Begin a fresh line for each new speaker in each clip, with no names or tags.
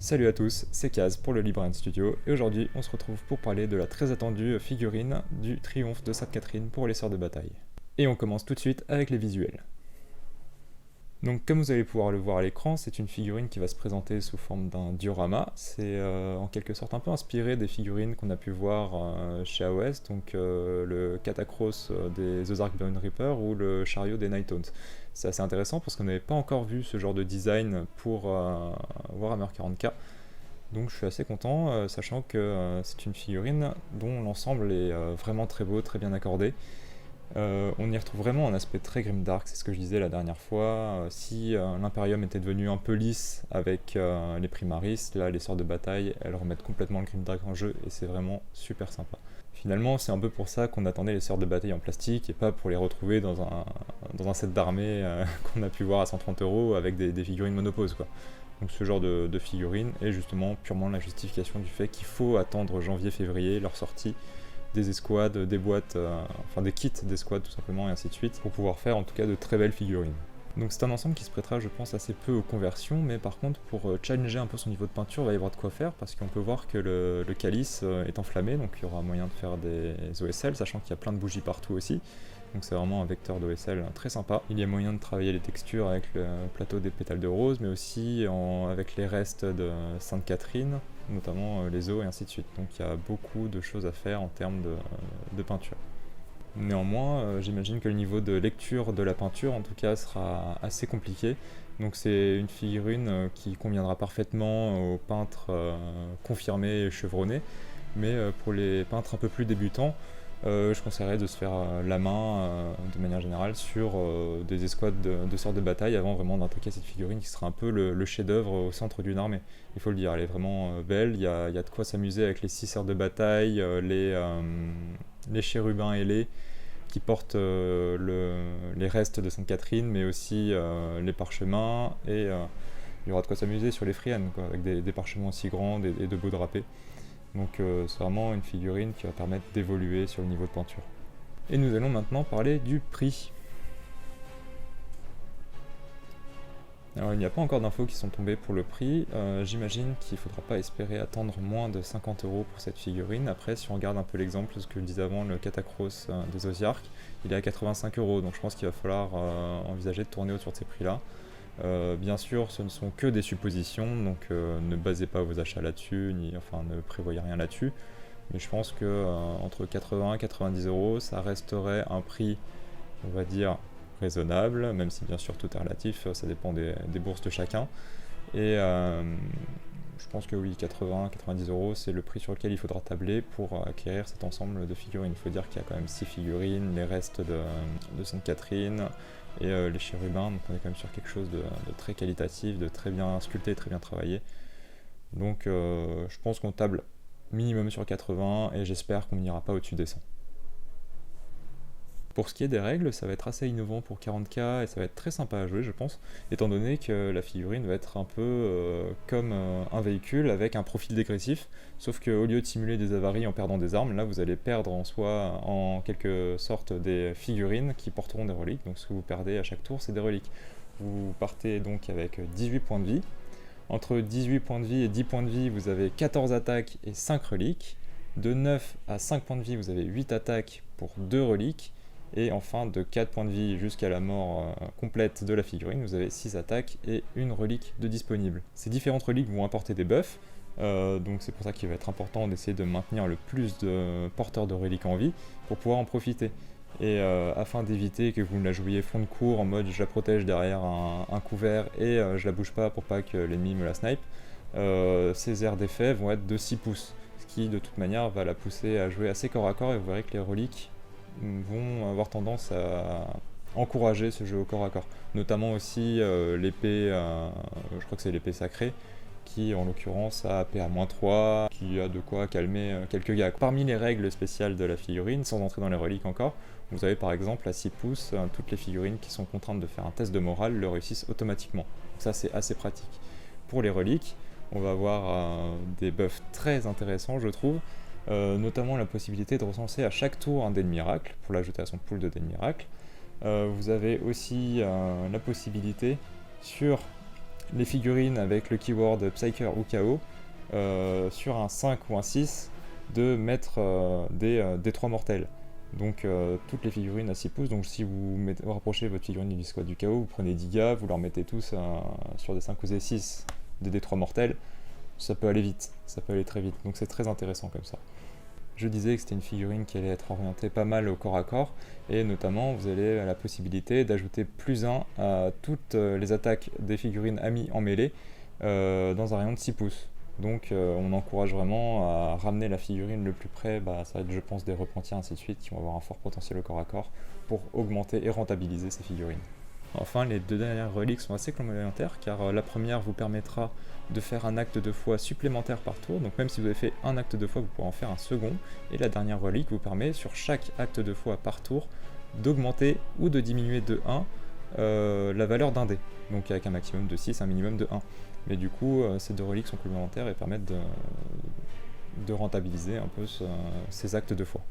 Salut à tous, c'est Kaz pour le Librarian Studio et aujourd'hui on se retrouve pour parler de la très attendue figurine du triomphe de Sainte-Catherine pour les sœurs de bataille. Et on commence tout de suite avec les visuels. Donc comme vous allez pouvoir le voir à l'écran, c'est une figurine qui va se présenter sous forme d'un diorama. C'est en quelque sorte un peu inspiré des figurines qu'on a pu voir chez AOS, donc le Catacross des The Dark Dawn Reaper ou le chariot des Nighthounds. C'est assez intéressant parce qu'on n'avait pas encore vu ce genre de design pour Warhammer 40k. Donc je suis assez content, sachant que c'est une figurine dont l'ensemble est vraiment très beau, très bien accordé. On y retrouve vraiment un aspect très grimdark, c'est ce que je disais la dernière fois. Si l'Imperium était devenu un peu lisse avec les Primaris, là les sorts de bataille, elles remettent complètement le grimdark en jeu et c'est vraiment super sympa. Finalement, c'est un peu pour ça qu'on attendait les sorts de bataille en plastique et pas pour les retrouver dans un set d'armée qu'on a pu voir à 130€ avec des figurines monoposes, quoi. Donc ce genre de figurines est justement purement la justification du fait qu'il faut attendre janvier-février leur sortie des escouades, des boîtes, enfin des kits d'escouades tout simplement et ainsi de suite, pour pouvoir faire en tout cas de très belles figurines. Donc c'est un ensemble qui se prêtera je pense assez peu aux conversions, mais par contre pour challenger un peu son niveau de peinture, il va y avoir de quoi faire, parce qu'on peut voir que le calice est enflammé, donc il y aura moyen de faire des OSL, sachant qu'il y a plein de bougies partout aussi. Donc c'est vraiment un vecteur d'OSL très sympa. Il y a moyen de travailler les textures avec le plateau des pétales de rose, mais aussi avec les restes de Sainte-Catherine, notamment les os et ainsi de suite. Donc il y a beaucoup de choses à faire en termes de peinture. Néanmoins, j'imagine que le niveau de lecture de la peinture, en tout cas, sera assez compliqué. Donc c'est une figurine qui conviendra parfaitement aux peintres confirmés et chevronnés, mais pour les peintres un peu plus débutants, je conseillerais de se faire la main de manière générale sur des escouades de sorts de bataille avant vraiment d'attaquer cette figurine qui sera un peu le chef-d'œuvre au centre d'une armée. Il faut le dire, elle est vraiment belle, il y a de quoi s'amuser avec les 6 sœurs de bataille, les chérubins ailés qui portent les restes de Sainte-Catherine, mais aussi les parchemins, et il y aura de quoi s'amuser sur les Friannes, quoi, avec des parchemins aussi grands et de beaux drapés. Donc c'est vraiment une figurine qui va permettre d'évoluer sur le niveau de peinture. Et nous allons maintenant parler du prix. Alors il n'y a pas encore d'infos qui sont tombées pour le prix, j'imagine qu'il ne faudra pas espérer attendre moins de 50€ pour cette figurine. Après si on regarde un peu l'exemple, ce que je disais avant, le Catacross des Osiarques, il est à 85€, donc je pense qu'il va falloir envisager de tourner autour de ces prix là. Bien sûr, ce ne sont que des suppositions, donc ne basez pas vos achats là-dessus, enfin ne prévoyez rien là-dessus. Mais je pense que entre 80 et 90€, ça resterait un prix, on va dire, raisonnable, même si bien sûr tout est relatif, ça dépend des bourses de chacun. Et je pense que oui, 80-90€, c'est le prix sur lequel il faudra tabler pour acquérir cet ensemble de figurines. Il faut dire qu'il y a quand même 6 figurines, les restes de Sainte-Catherine, et les chérubins, donc on est quand même sur quelque chose de très qualitatif, de très bien sculpté, très bien travaillé. Donc je pense qu'on table minimum sur 80 et j'espère qu'on n'ira pas au-dessus des 100. Pour ce qui est des règles, ça va être assez innovant pour 40k et ça va être très sympa à jouer, je pense, étant donné que la figurine va être un peu comme un véhicule avec un profil dégressif, sauf qu'au lieu de simuler des avaries en perdant des armes, là vous allez perdre en soi en quelque sorte des figurines qui porteront des reliques, donc ce que vous perdez à chaque tour c'est des reliques. Vous partez donc avec 18 points de vie. Entre 18 points de vie et 10 points de vie, vous avez 14 attaques et 5 reliques. De 9 à 5 points de vie, vous avez 8 attaques pour 2 reliques. Et enfin, de 4 points de vie jusqu'à la mort complète de la figurine, vous avez 6 attaques et une relique de disponible. Ces différentes reliques vont apporter des buffs, donc c'est pour ça qu'il va être important d'essayer de maintenir le plus de porteurs de reliques en vie pour pouvoir en profiter. Et afin d'éviter que vous ne la jouiez fond de cours en mode je la protège derrière un couvert et je la bouge pas pour pas que l'ennemi me la snipe, ces aires d'effet vont être de 6 pouces, ce qui de toute manière va la pousser à jouer assez corps à corps et vous verrez que les reliques vont avoir tendance à encourager ce jeu au corps à corps. Notamment aussi l'épée, je crois que c'est l'épée sacrée, qui en l'occurrence a AP à -3, qui a de quoi calmer quelques gars. Parmi les règles spéciales de la figurine, sans entrer dans les reliques encore, vous avez par exemple à 6 pouces, toutes les figurines qui sont contraintes de faire un test de morale le réussissent automatiquement. Donc ça c'est assez pratique. Pour les reliques, on va avoir des buffs très intéressants je trouve, notamment la possibilité de recenser à chaque tour un dé de miracle, pour l'ajouter à son pool de dés de miracle. Vous avez aussi la possibilité sur les figurines avec le keyword Psyker ou KO, sur un 5 ou un 6, de mettre des 3 mortels. Donc toutes les figurines à 6 pouces, donc si vous rapprochez votre figurine du squad du KO, vous prenez 10 gars, vous leur mettez tous sur des 5 ou des 6 des D3 mortels, ça peut aller vite, ça peut aller très vite, donc c'est très intéressant comme ça. Je disais que c'était une figurine qui allait être orientée pas mal au corps à corps, et notamment vous avez la possibilité d'ajouter +1 à toutes les attaques des figurines amies en mêlée dans un rayon de 6 pouces. Donc on encourage vraiment à ramener la figurine le plus près, ça va être je pense des repentis ainsi de suite qui vont avoir un fort potentiel au corps à corps pour augmenter et rentabiliser ces figurines. Enfin, les 2 dernières reliques sont assez complémentaires car la première vous permettra de faire un acte de foi supplémentaire par tour, donc même si vous avez fait un acte de foi, vous pourrez en faire un second, et la dernière relique vous permet sur chaque acte de foi par tour d'augmenter ou de diminuer de 1 la valeur d'un dé, donc avec un maximum de 6, un minimum de 1. Mais du coup, ces 2 reliques sont complémentaires et permettent de rentabiliser un peu ces actes de foi.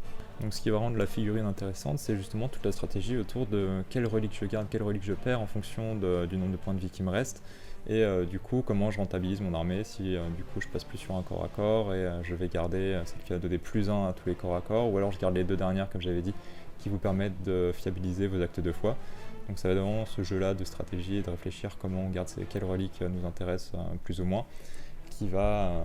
Donc ce qui va rendre la figurine intéressante, c'est justement toute la stratégie autour de quelle relique je garde, quelle relique je perds en fonction du nombre de points de vie qui me reste, et du coup comment je rentabilise mon armée si du coup je passe plus sur un corps à corps et je vais garder celle qui va donner +1 à tous les corps à corps, ou alors je garde les 2 dernières comme j'avais dit qui vous permettent de fiabiliser vos actes de foi. Donc ça va être vraiment ce jeu là de stratégie et de réfléchir comment on garde quelle relique nous intéresse plus ou moins, qui va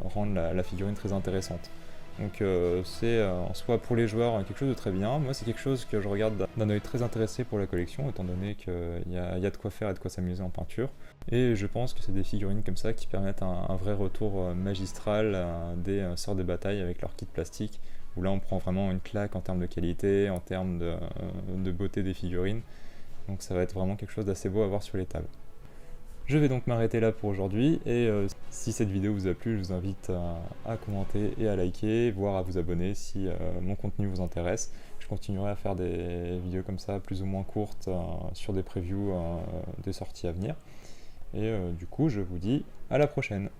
rendre la figurine très intéressante. Donc c'est en soi pour les joueurs quelque chose de très bien. Moi c'est quelque chose que je regarde d'un œil très intéressé pour la collection, étant donné qu'il y a de quoi faire et de quoi s'amuser en peinture. Et je pense que c'est des figurines comme ça qui permettent un vrai retour magistral des sorts de bataille avec leur kit plastique, où là on prend vraiment une claque en termes de qualité, en termes de beauté des figurines. Donc ça va être vraiment quelque chose d'assez beau à voir sur les tables. Je vais donc m'arrêter là pour aujourd'hui, et si cette vidéo vous a plu, je vous invite à commenter et à liker, voire à vous abonner si mon contenu vous intéresse. Je continuerai à faire des vidéos comme ça, plus ou moins courtes, sur des previews des sorties à venir. Et du coup, je vous dis à la prochaine.